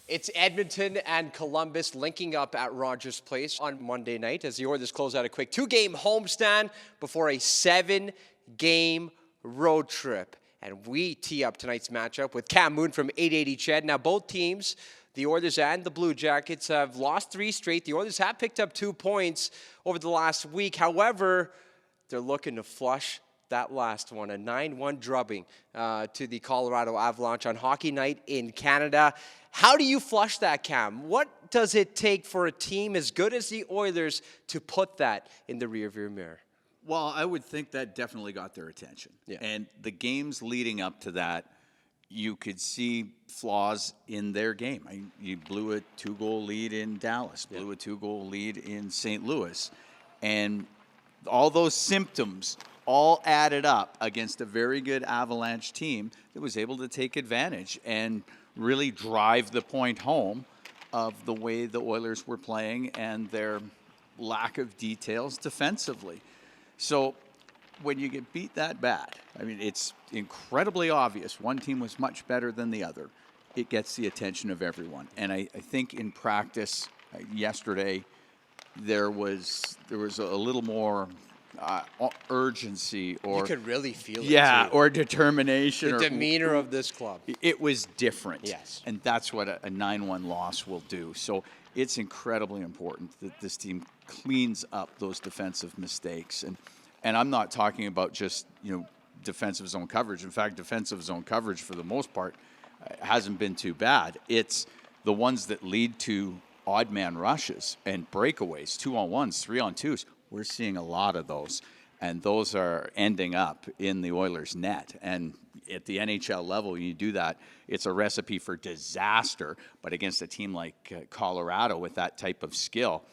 It's Edmonton and Columbus linking up at Rogers Place on Monday night as the Oilers close out a quick 2-game homestand before a 7-game road trip. And we tee up tonight's matchup with Cam Moon from 880 Ched. Now, both teams, the Oilers and the Blue Jackets, have lost 3 straight. The Oilers have picked up 2 points over the last week. However, they're looking to flush that last one, a 9-1 drubbing to the Colorado Avalanche on Hockey Night in Canada. How do you flush that, Cam? What does it take for a team as good as the Oilers to put that in the rearview mirror? Well, I would think that definitely got their attention. Yeah. And the games leading up to that, you could see flaws in their game. You blew a 2-goal lead in Dallas, blew a 2-goal lead in St. Louis. And all those symptoms all added up against a very good Avalanche team that was able to take advantage and really drive the point home of the way the Oilers were playing and their lack of details defensively. So when you get beat that bad, I mean, it's incredibly obvious one team was much better than the other. It gets the attention of everyone. And I think in practice yesterday, there was a little more urgency, or you could really feel it. Yeah, too. or determination. The demeanor of this club. It was different. Yes. And that's what a 9-1 loss will do. So it's incredibly important that this team cleans up those defensive mistakes. And I'm not talking about just, defensive zone coverage. In fact, defensive zone coverage for the most part hasn't been too bad. It's the ones that lead to odd man rushes and breakaways, 2-on-1s, 3-on-2s. We're seeing a lot of those, and those are ending up in the Oilers' net. And at the NHL level, you do that, it's a recipe for disaster. But against a team like Colorado with that type of skill,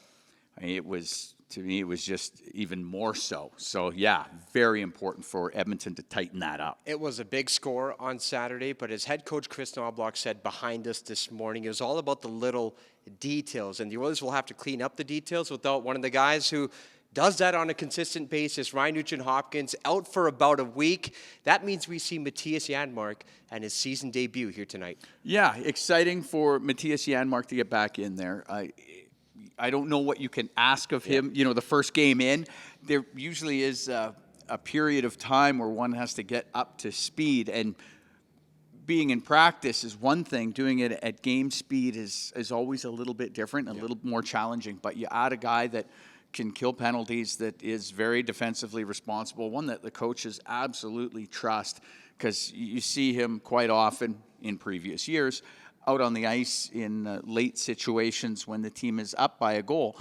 to me, it was just even more so. So, yeah, very important for Edmonton to tighten that up. It was a big score on Saturday, but as head coach Chris Knobloch said behind us this morning, it was all about the little details. And the Oilers will have to clean up the details without one of the guys who does that on a consistent basis. Ryan Nugent-Hopkins out for about a week. That means we see Matthias Janmark and his season debut here tonight. Yeah, exciting for Matthias Janmark to get back in there. I don't know what you can ask of him. The first game in, there usually is a period of time where one has to get up to speed. And being in practice is one thing. Doing it at game speed is always a little bit different, a little more challenging. But you add a guy that can kill penalties, that is very defensively responsible, one that the coaches absolutely trust, because you see him quite often in previous years out on the ice in late situations when the team is up by a goal,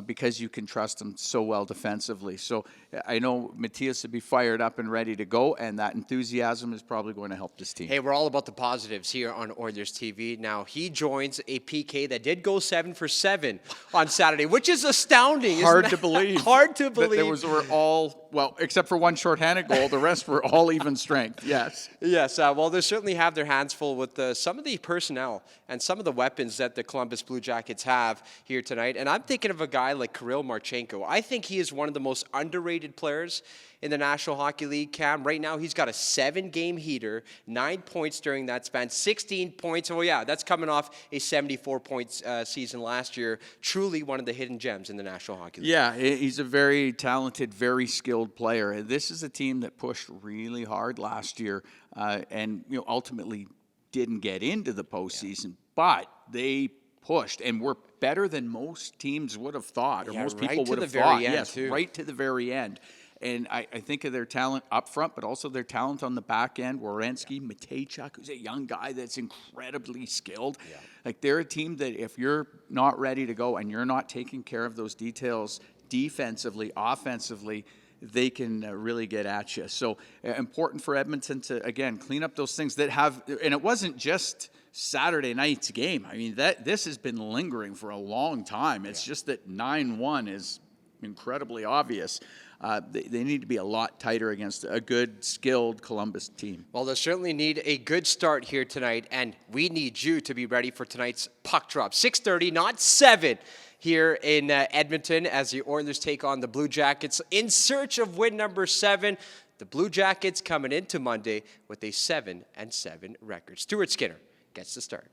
because you can trust him so well defensively. So I know Matthias would be fired up and ready to go, and that enthusiasm is probably going to help this team. Hey, we're all about the positives here on Oilers TV. Now, he joins a PK that did go 7 for 7 on Saturday, which is astounding. Hard to believe. Hard to believe. Were all, well, except for one shorthanded goal, the rest were all even strength. Yes. Yes, well, they certainly have their hands full with some of the personnel and some of the weapons that the Columbus Blue Jackets have here tonight. And I'm thinking of a guy like Kirill Marchenko. I think he is one of the most underrated players in the National Hockey League, Cam. Right now, he's got a 7-game heater, 9 points during that span, 16 points. Oh, yeah, that's coming off a 74-point season last year. Truly one of the hidden gems in the National Hockey League. Yeah, he's a very talented, very skilled player. This is a team that pushed really hard last year and ultimately didn't get into the postseason, but they pushed and were better than most teams would have thought, or most people would have thought. Yes, right to the very end. And I think of their talent up front, but also their talent on the back end. Werenski, Matejchuk, who's a young guy that's incredibly skilled. Yeah. Like, they're a team that if you're not ready to go and you're not taking care of those details defensively, offensively, they can really get at you. So important for Edmonton to, again, clean up those things that have, and it wasn't just Saturday night's game. I mean, this has been lingering for a long time. It's just that 9-1 is incredibly obvious. They need to be a lot tighter against a good, skilled Columbus team. Well, they certainly need a good start here tonight, and we need you to be ready for tonight's puck drop. 6:30, not 7, here in Edmonton as the Oilers take on the Blue Jackets in search of win number 7. The Blue Jackets coming into Monday with a 7-7 record. Stuart Skinner gets the start.